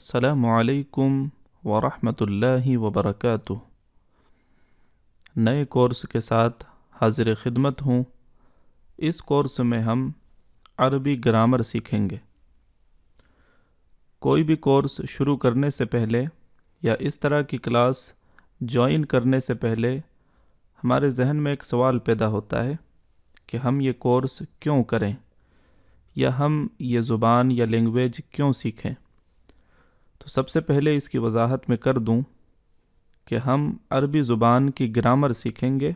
السلام علیکم ورحمۃ اللہ وبرکاتہ۔ نئے کورس کے ساتھ حاضر خدمت ہوں۔ اس کورس میں ہم عربی گرامر سیکھیں گے۔ کوئی بھی کورس شروع کرنے سے پہلے یا اس طرح کی کلاس جوائن کرنے سے پہلے ہمارے ذہن میں ایک سوال پیدا ہوتا ہے کہ ہم یہ کورس کیوں کریں یا ہم یہ زبان یا لینگویج کیوں سیکھیں۔ تو سب سے پہلے اس کی وضاحت میں کر دوں کہ ہم عربی زبان کی گرامر سیکھیں گے،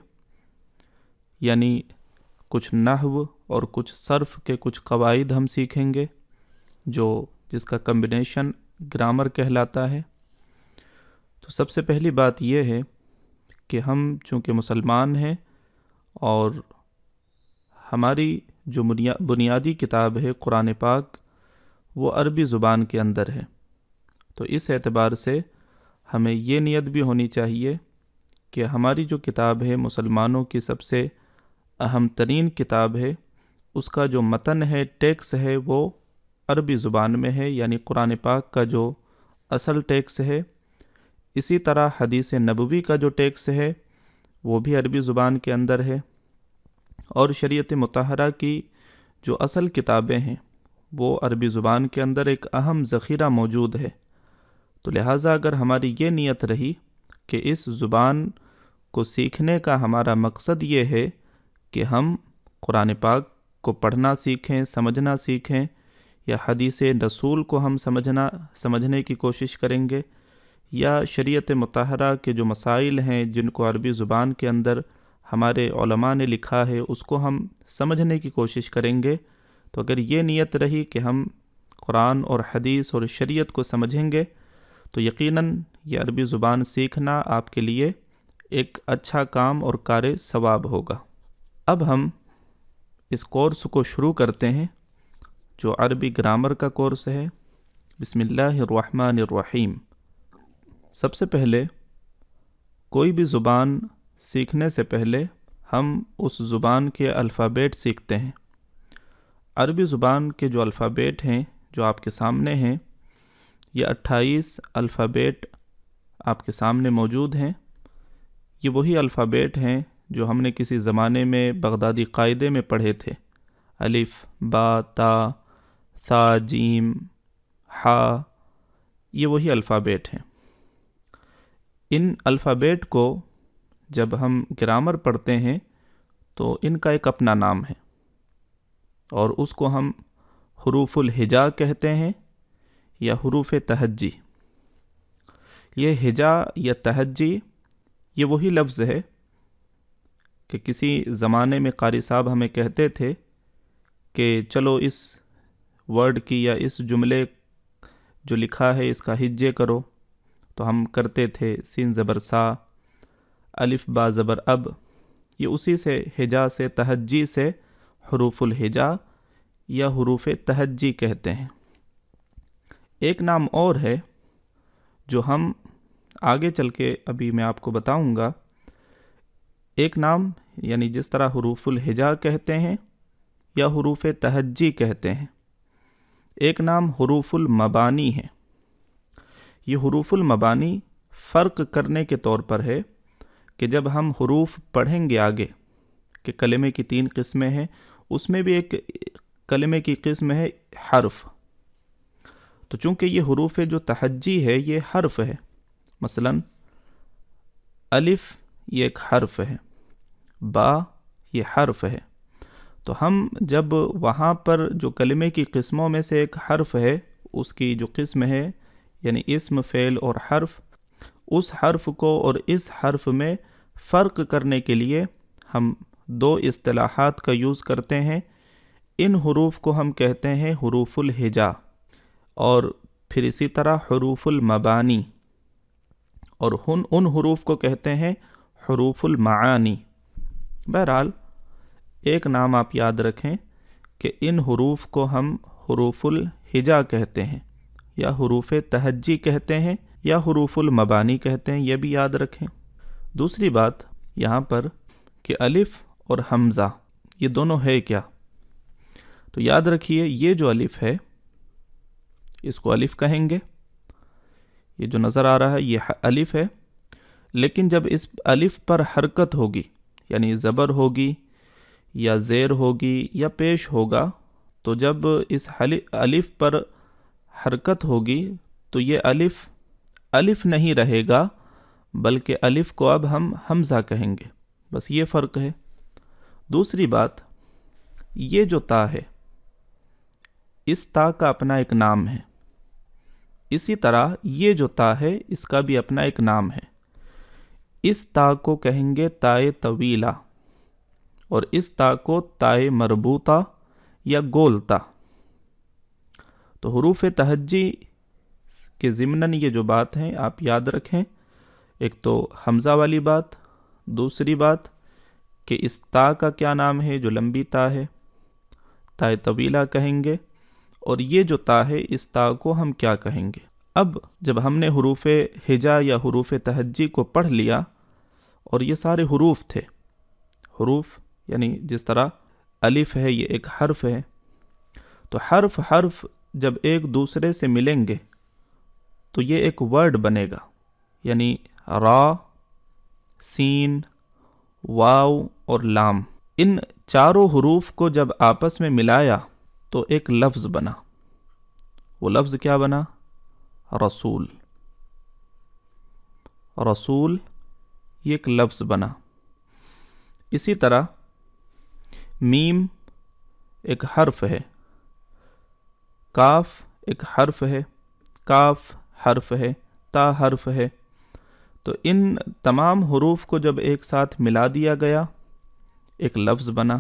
یعنی کچھ نحو اور کچھ صرف کے کچھ قواعد ہم سیکھیں گے جس کا کمبینیشن گرامر کہلاتا ہے۔ تو سب سے پہلی بات یہ ہے کہ ہم چونکہ مسلمان ہیں اور ہماری جو بنیادی کتاب ہے قرآن پاک وہ عربی زبان کے اندر ہے، تو اس اعتبار سے ہمیں یہ نیت بھی ہونی چاہیے کہ ہماری جو کتاب ہے مسلمانوں کی سب سے اہم ترین کتاب ہے، اس کا جو متن ہے، ٹیکس ہے، وہ عربی زبان میں ہے، یعنی قرآن پاک کا جو اصل ٹیکس ہے۔ اسی طرح حدیث نبوی کا جو ٹیکس ہے وہ بھی عربی زبان کے اندر ہے، اور شریعت مطہرہ کی جو اصل کتابیں ہیں وہ عربی زبان کے اندر ایک اہم ذخیرہ موجود ہے۔ تو لہٰذا اگر ہماری یہ نیت رہی کہ اس زبان کو سیکھنے کا ہمارا مقصد یہ ہے کہ ہم قرآن پاک کو پڑھنا سیکھیں، سمجھنا سیکھیں، یا حدیث رسول کو ہم سمجھنے کی کوشش کریں گے، یا شریعت مطہرہ کے جو مسائل ہیں جن کو عربی زبان کے اندر ہمارے علماء نے لکھا ہے اس کو ہم سمجھنے کی کوشش کریں گے، تو اگر یہ نیت رہی کہ ہم قرآن اور حدیث اور شریعت کو سمجھیں گے تو یقیناً یہ عربی زبان سیکھنا آپ کے لیے ایک اچھا کام اور کار ثواب ہوگا۔ اب ہم اس کورس کو شروع کرتے ہیں جو عربی گرامر کا کورس ہے۔ بسم اللہ الرحمن الرحیم۔ سب سے پہلے کوئی بھی زبان سیکھنے سے پہلے ہم اس زبان کے الفابیٹ سیکھتے ہیں۔ عربی زبان کے جو الفابیٹ ہیں جو آپ کے سامنے ہیں، یہ 28 الفابیٹ آپ کے سامنے موجود ہیں۔ یہ وہی الفابیٹ ہیں جو ہم نے کسی زمانے میں بغدادی قاعدے میں پڑھے تھے، الف، با، تا، ثا، جیم، ہا، یہ وہی الفابیٹ ہیں۔ ان الفابیٹ کو جب ہم گرامر پڑھتے ہیں تو ان کا ایک اپنا نام ہے، اور اس کو ہم حروف الہجا کہتے ہیں یا حروف تہجی۔ یہ ہجا یا تہجی یہ وہی لفظ ہے کہ کسی زمانے میں قاری صاحب ہمیں کہتے تھے کہ چلو اس ورڈ کی یا اس جملے جو لکھا ہے اس کا ہجے کرو، تو ہم کرتے تھے سین زبر سا، الف با زبر اب، یہ اسی سے ہجا سے تہجی سے حروف الہجا یا حروف تہجی کہتے ہیں۔ ایک نام اور ہے جو ہم آگے چل کے ابھی میں آپ کو بتاؤں گا۔ ایک نام یعنی جس طرح حروف الہجا کہتے ہیں یا حروف تہجی کہتے ہیں، ایک نام حروف المبانی ہے۔ یہ حروف المبانی فرق کرنے کے طور پر ہے کہ جب ہم حروف پڑھیں گے آگے کہ کلمے کی 3 قسمیں ہیں، اس میں بھی ایک کلمے کی قسم ہے حرف۔ تو چونکہ یہ حروف جو تہجی ہے یہ حرف ہے، مثلا الف یہ ایک حرف ہے، با یہ حرف ہے، تو ہم جب وہاں پر جو کلمے کی قسموں میں سے ایک حرف ہے، اس کی جو قسم ہے یعنی اسم، فعل اور حرف، اس حرف کو اور اس حرف میں فرق کرنے کے لیے ہم 2 اصطلاحات کا یوز کرتے ہیں۔ ان حروف کو ہم کہتے ہیں حروف الہجا، اور پھر اسی طرح حروف المبانی، اور ان حروف کو کہتے ہیں حروف المعانی۔ بہرحال ایک نام آپ یاد رکھیں کہ ان حروف کو ہم حروف الہجا کہتے ہیں یا حروف تہجی کہتے ہیں یا حروف المبانی کہتے ہیں، یہ بھی یاد رکھیں۔ دوسری بات یہاں پر کہ الف اور حمزہ یہ دونوں ہے کیا؟ تو یاد رکھیے یہ جو الف ہے اس کو الف کہیں گے، یہ جو نظر آ رہا ہے یہ الف ہے، لیکن جب اس الف پر حرکت ہوگی، یعنی زبر ہوگی یا زیر ہوگی یا پیش ہوگا، تو جب اس الف پر حرکت ہوگی تو یہ الف الف نہیں رہے گا، بلکہ الف کو اب ہم حمزہ کہیں گے، بس یہ فرق ہے۔ دوسری بات، یہ جو تا ہے اس تا کا اپنا ایک نام ہے، اسی طرح یہ جو تا ہے اس کا بھی اپنا ایک نام ہے۔ اس تا کو کہیں گے تائے طویلہ، اور اس تا کو تائے مربوطہ یا گول تا۔ تو حروف تہجی کے ضمناً یہ جو بات ہیں آپ یاد رکھیں، ایک تو حمزہ والی بات، دوسری بات کہ اس تا کا کیا نام ہے جو لمبی تا ہے، تائے طویلہ کہیں گے، اور یہ جو تا ہے اس تا کو ہم کیا کہیں گے۔ اب جب ہم نے حروف ہجا یا حروف تہجی کو پڑھ لیا، اور یہ سارے حروف تھے، حروف یعنی جس طرح الف ہے یہ ایک حرف ہے، تو حرف جب ایک دوسرے سے ملیں گے تو یہ ایک ورڈ بنے گا، یعنی را، سین، واو اور لام، ان چاروں حروف کو جب آپس میں ملایا تو ایک لفظ بنا۔ وہ لفظ کیا بنا؟ رسول۔ رسول یہ ایک لفظ بنا۔ اسی طرح میم ایک حرف ہے، کاف ایک حرف ہے، کاف حرف ہے، تا حرف ہے، تو ان تمام حروف کو جب ایک ساتھ ملا دیا گیا ایک لفظ بنا۔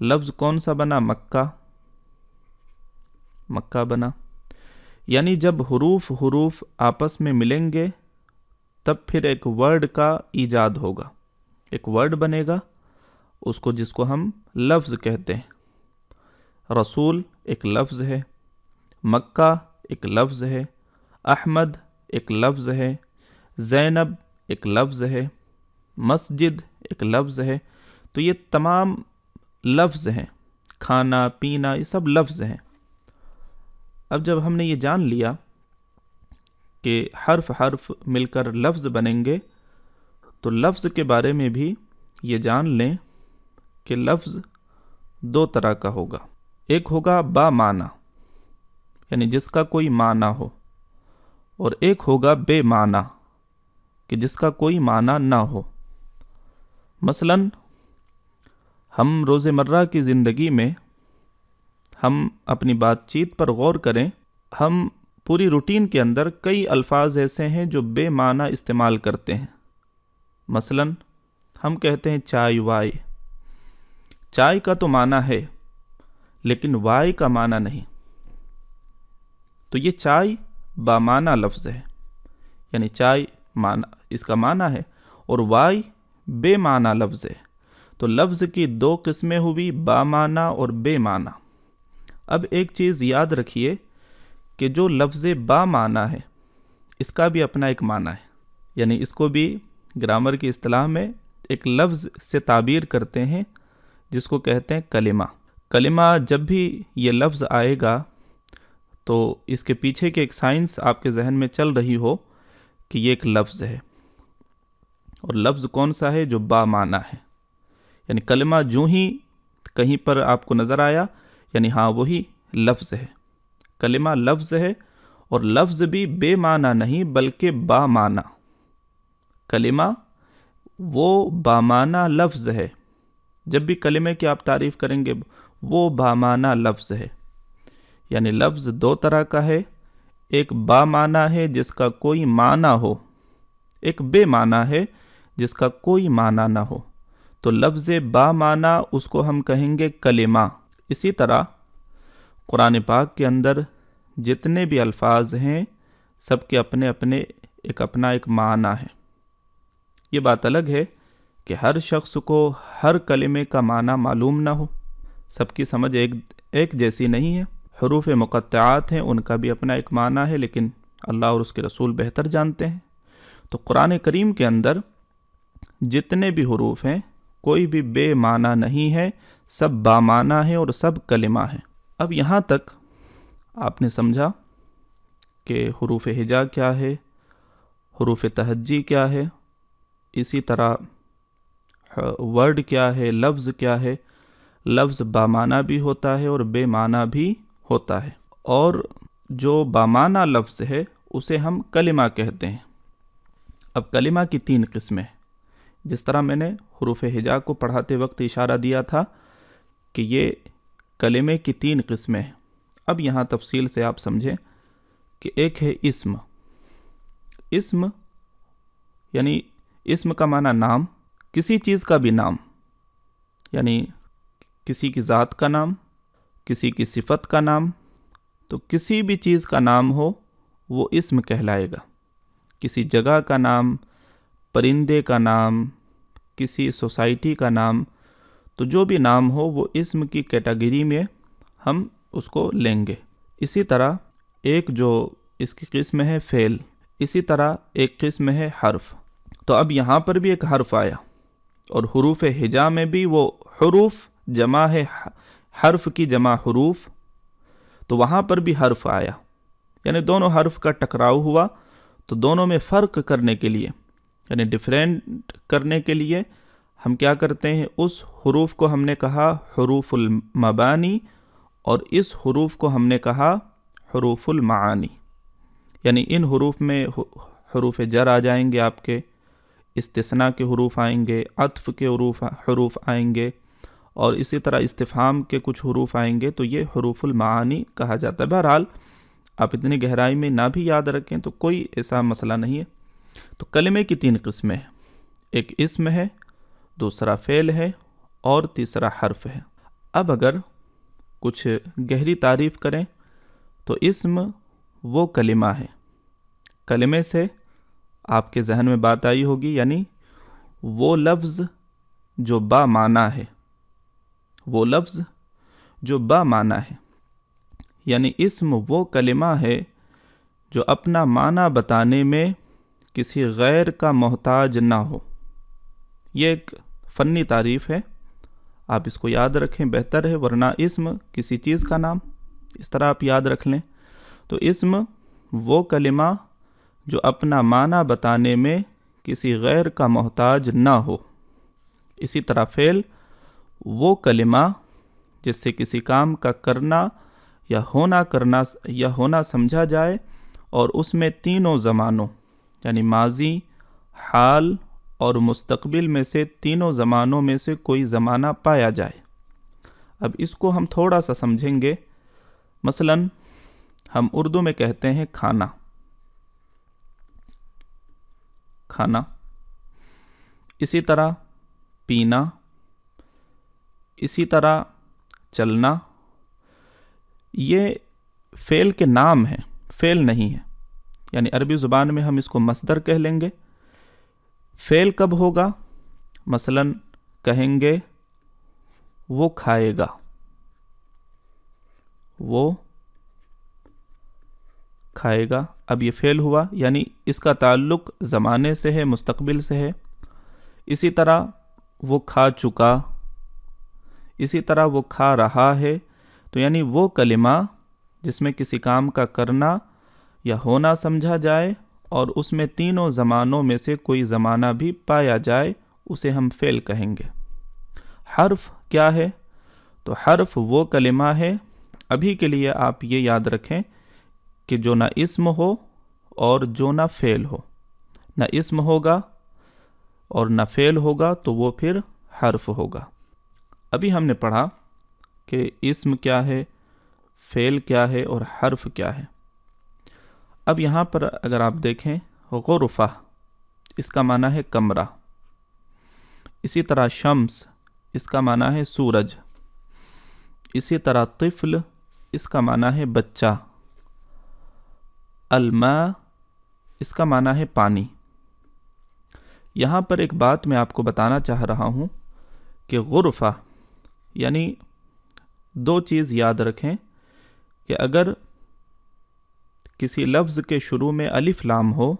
لفظ کون سا بنا؟ مکہ۔ مکہ بنا۔ یعنی جب حروف آپس میں ملیں گے تب پھر ایک ورڈ کا ایجاد ہوگا، ایک ورڈ بنے گا، جس کو ہم لفظ کہتے ہیں۔ رسول ایک لفظ ہے، مکہ ایک لفظ ہے، احمد ایک لفظ ہے، زینب ایک لفظ ہے، مسجد ایک لفظ ہے، تو یہ تمام لفظ ہیں، کھانا پینا یہ سب لفظ ہیں۔ اب جب ہم نے یہ جان لیا کہ حرف مل کر لفظ بنیں گے، تو لفظ کے بارے میں بھی یہ جان لیں کہ لفظ دو طرح کا ہوگا۔ ایک ہوگا با معنی، یعنی جس کا کوئی معنی ہو، اور ایک ہوگا بے معنی کہ جس کا کوئی معنی نہ ہو۔ مثلا ہم روزمرہ کی زندگی میں ہم اپنی بات چیت پر غور کریں، ہم پوری روٹین کے اندر کئی الفاظ ایسے ہیں جو بے معنی استعمال کرتے ہیں۔ مثلا ہم کہتے ہیں چائے وائے، چائے کا تو معنی ہے لیکن وائے کا معنی نہیں، تو یہ چائے بامعنی لفظ ہے، یعنی چائے اس کا معنی ہے اور وائے بے معنی لفظ ہے۔ تو لفظ کی دو قسمیں ہوئی، بامعنی اور بے معنی۔ اب ایک چیز یاد رکھیے کہ جو لفظ بامعنی ہے اس کا بھی اپنا ایک معنی ہے، یعنی اس کو بھی گرامر کی اصطلاح میں ایک لفظ سے تعبیر کرتے ہیں جس کو کہتے ہیں کلمہ۔ کلمہ جب بھی یہ لفظ آئے گا تو اس کے پیچھے کے ایک سائنس آپ کے ذہن میں چل رہی ہو کہ یہ ایک لفظ ہے، اور لفظ کون سا ہے؟ جو با معنی ہے، یعنی کلمہ جو ہی کہیں پر آپ کو نظر آیا یعنی ہاں وہی لفظ ہے۔ کلمہ لفظ ہے، اور لفظ بھی بے معنی نہیں بلکہ با معنی۔ کلمہ وہ با معنی لفظ ہے، جب بھی کلمے کی آپ تعریف کریں گے وہ با معنی لفظ ہے۔ یعنی لفظ دو طرح کا ہے، ایک با معنی ہے جس کا کوئی معنی ہو، ایک بے معنی ہے جس کا کوئی معنی نہ ہو۔ تو لفظ با معنی اس کو ہم کہیں گے کلمہ۔ اسی طرح قرآن پاک کے اندر جتنے بھی الفاظ ہیں سب کے اپنے اپنا ایک معنی ہے۔ یہ بات الگ ہے کہ ہر شخص کو ہر کلمے کا معنی معلوم نہ ہو، سب کی سمجھ ایک جیسی نہیں ہے۔ حروف مقطعات ہیں، ان کا بھی اپنا ایک معنی ہے، لیکن اللہ اور اس کے رسول بہتر جانتے ہیں۔ تو قرآن کریم کے اندر جتنے بھی حروف ہیں کوئی بھی بے معنی نہیں ہے، سب با معنی ہے اور سب کلمہ ہیں۔ اب یہاں تک آپ نے سمجھا کہ حروف ہجا کیا ہے، حروف تہجی کیا ہے، اسی طرح ورڈ کیا ہے، لفظ کیا ہے۔ لفظ بامعنی بھی ہوتا ہے اور بے معنی بھی ہوتا ہے، اور جو بامعنی لفظ ہے اسے ہم کلمہ کہتے ہیں۔ اب کلمہ کی 3 قسمیں، جس طرح میں نے حروف ہجا کو پڑھاتے وقت اشارہ دیا تھا کہ یہ کلمے کی 3 قسمیں ہیں۔ اب یہاں تفصیل سے آپ سمجھیں کہ ایک ہے اسم۔ اسم یعنی اسم کا معنی نام، کسی چیز کا بھی نام، یعنی کسی کی ذات کا نام، کسی کی صفت کا نام، تو کسی بھی چیز کا نام ہو وہ اسم کہلائے گا۔ کسی جگہ کا نام، پرندے کا نام، کسی سوسائٹی کا نام، تو جو بھی نام ہو وہ اسم کی کیٹیگری میں ہم اس کو لیں گے۔ اسی طرح ایک جو اس کی قسم ہے فعل، اسی طرح ایک قسم ہے حرف۔ تو اب یہاں پر بھی ایک حرف آیا، اور حروف ہجا میں بھی وہ حروف جمع ہے، حرف کی جمع حروف، تو وہاں پر بھی حرف آیا، یعنی دونوں حرف کا ٹکراؤ ہوا، تو دونوں میں فرق کرنے کے لیے، یعنی ڈیفرینٹ کرنے کے لیے ہم کیا کرتے ہیں، اس حروف کو ہم نے کہا حروف المبانی، اور اس حروف کو ہم نے کہا حروف المعانی۔ یعنی ان حروف میں حروف جر آ جائیں گے، آپ کے استثناء کے حروف آئیں گے، عطف کے حروف آئیں گے، اور اسی طرح استفہام کے کچھ حروف آئیں گے، تو یہ حروف المعانی کہا جاتا ہے۔ بہرحال آپ اتنی گہرائی میں نہ بھی یاد رکھیں تو کوئی ایسا مسئلہ نہیں ہے۔ تو کلمے کی 3 قسمیں ہیں، ایک اسم ہے، دوسرا فعل ہے، اور تیسرا حرف ہے۔ اب اگر کچھ گہری تعریف کریں تو اسم وہ کلمہ ہے، کلمے سے آپ کے ذہن میں بات آئی ہوگی، یعنی وہ لفظ جو با معنی ہے، وہ لفظ جو با معنی ہے، یعنی اسم وہ کلمہ ہے جو اپنا معنی بتانے میں کسی غیر کا محتاج نہ ہو۔ یہ ایک فنی تعریف ہے، آپ اس کو یاد رکھیں بہتر ہے، ورنہ اسم کسی چیز کا نام، اس طرح آپ یاد رکھ لیں۔ تو اسم وہ کلمہ جو اپنا معنی بتانے میں کسی غیر کا محتاج نہ ہو۔ اسی طرح فعل وہ کلمہ جس سے کسی کام کا کرنا یا ہونا سمجھا جائے، اور اس میں تینوں زمانوں یعنی ماضی، حال اور مستقبل میں سے تینوں زمانوں میں سے کوئی زمانہ پایا جائے۔ اب اس کو ہم تھوڑا سا سمجھیں گے۔ مثلا ہم اردو میں کہتے ہیں کھانا، کھانا، اسی طرح پینا، اسی طرح چلنا، یہ فعل کے نام ہیں، فعل نہیں ہے۔ یعنی عربی زبان میں ہم اس کو مصدر کہہ لیں گے۔ فعل کب ہوگا؟ مثلا کہیں گے وہ کھائے گا، وہ کھائے گا، اب یہ فعل ہوا، یعنی اس کا تعلق زمانے سے ہے، مستقبل سے ہے۔ اسی طرح وہ کھا چکا، اسی طرح وہ کھا رہا ہے، تو یعنی وہ کلمہ جس میں کسی کام کا کرنا یا ہونا سمجھا جائے اور اس میں تینوں زمانوں میں سے کوئی زمانہ بھی پایا جائے، اسے ہم فعل کہیں گے۔ حرف کیا ہے؟ تو حرف وہ کلمہ ہے، ابھی کے لیے آپ یہ یاد رکھیں کہ جو نہ اسم ہو اور جو نہ فعل ہو، نہ اسم ہوگا اور نہ فعل ہوگا تو وہ پھر حرف ہوگا۔ ابھی ہم نے پڑھا کہ اسم کیا ہے، فعل کیا ہے اور حرف کیا ہے۔ اب یہاں پر اگر آپ دیکھیں غرفہ، اس کا معنی ہے کمرہ، اسی طرح شمس، اس کا معنی ہے سورج، اسی طرح طفل، اس کا معنی ہے بچہ، الماء، اس کا معنی ہے پانی۔ یہاں پر ایک بات میں آپ کو بتانا چاہ رہا ہوں کہ غرفہ یعنی 2 چیز یاد رکھیں کہ اگر کسی لفظ کے شروع میں الف لام ہو،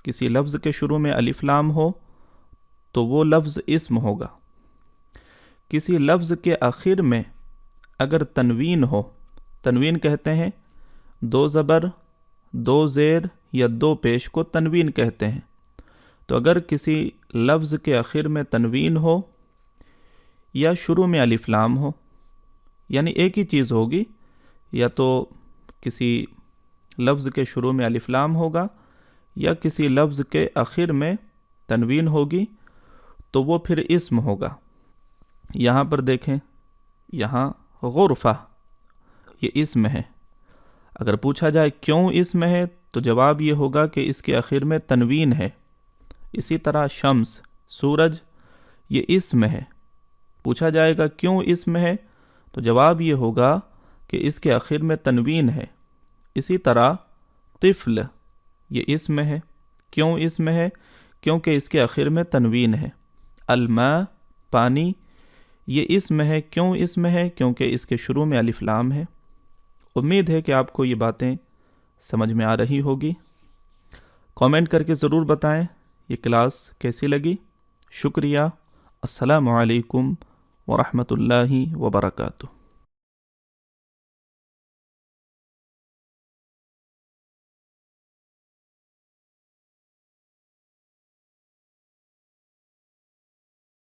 کسی لفظ کے شروع میں الف لام ہو تو وہ لفظ اسم ہوگا۔ کسی لفظ کے آخر میں اگر تنوین ہو، تنوین کہتے ہیں دو زبر، دو زیر یا دو پیش کو تنوین کہتے ہیں۔ تو اگر کسی لفظ کے آخر میں تنوین ہو یا شروع میں الف لام ہو، یعنی ایک ہی چیز ہوگی، یا تو کسی لفظ کے شروع میں الف لام ہوگا یا کسی لفظ کے آخر میں تنوین ہوگی، تو وہ پھر اسم ہوگا۔ یہاں پر دیکھیں، یہاں غرفہ یہ اسم ہے۔ اگر پوچھا جائے کیوں اسم ہے تو جواب یہ ہوگا کہ اس کے آخر میں تنوین ہے۔ اسی طرح شمس سورج یہ اسم ہے۔ پوچھا جائے گا کیوں اسم ہے تو جواب یہ ہوگا کہ اس کے آخر میں تنوین ہے۔ اسی طرح طفل یہ اسم ہے۔ کیوں اسم ہے؟ کیونکہ اس کے آخر میں تنوین ہے۔ الماء پانی یہ اسم ہے۔ کیوں اسم ہے؟ کیونکہ اس کے شروع میں الف لام ہے۔ امید ہے کہ آپ کو یہ باتیں سمجھ میں آ رہی ہوگی۔ کامنٹ کر کے ضرور بتائیں یہ کلاس کیسی لگی۔ شکریہ۔ السلام علیکم ورحمۃ اللہ وبرکاتہ۔